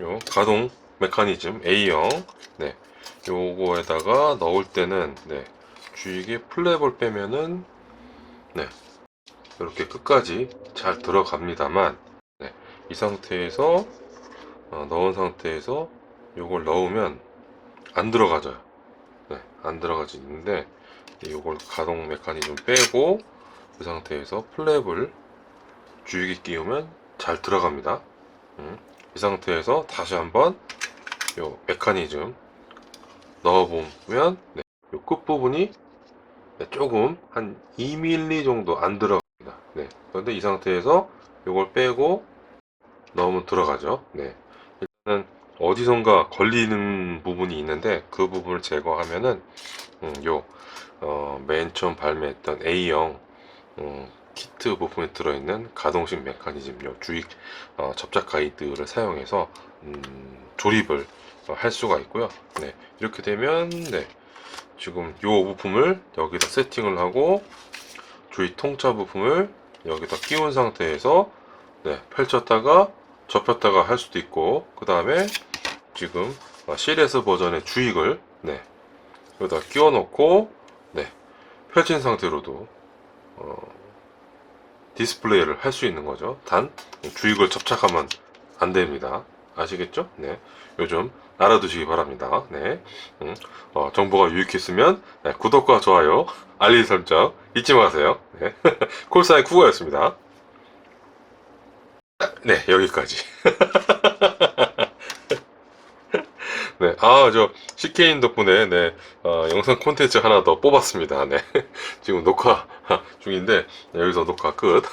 요 가동 메커니즘 A형, 네, 요거에다가 넣을 때는, 네, 주익에 플랩을 빼면은, 네, 이렇게 끝까지 잘 들어갑니다만, 네, 이 상태에서 넣은 상태에서 요걸 넣으면 안 들어가져요. 네, 안 들어가지는데, 요걸 가동 메커니즘 빼고 그 상태에서 플랩을 주익에 끼우면 잘 들어갑니다. 이 상태에서 다시 한번 요 메커니즘 넣어보면, 네, 요 끝부분이, 네, 조금 한 2mm 정도 안 들어갑니다. 네, 그런데 이 상태에서 요걸 빼고 넣으면 들어가죠. 네, 일단은 어디선가 걸리는 부분이 있는데 그 부분을 제거하면은 맨 처음 발매했던 A형 키트 부품에 들어있는 가동식 메커니즘, 요 주익 접착 가이드를 사용해서 조립을 할 수가 있고요. 네, 이렇게 되면, 네, 지금 요 부품을 여기다 세팅을 하고 주익 통짜 부품을 여기다 끼운 상태에서, 네, 펼쳤다가 접혔다가 할 수도 있고, 그 다음에 지금 CLS 버전의 주익을, 네, 여기다 끼워 넣고, 네, 펼친 상태로도 디스플레이를 할 수 있는 거죠. 단 주익을 접착하면 안 됩니다. 아시겠죠? 네, 요즘 알아두시기 바랍니다. 네, 정보가 유익했으면, 네, 구독과 좋아요, 알림 설정 잊지 마세요. 네. 콜사의 쿠거였습니다. 네, 여기까지. 네, 저 CK인 덕분에, 네, 영상 콘텐츠 하나 더 뽑았습니다. 네, 지금 녹화 중인데, 네, 여기서 녹화 끝.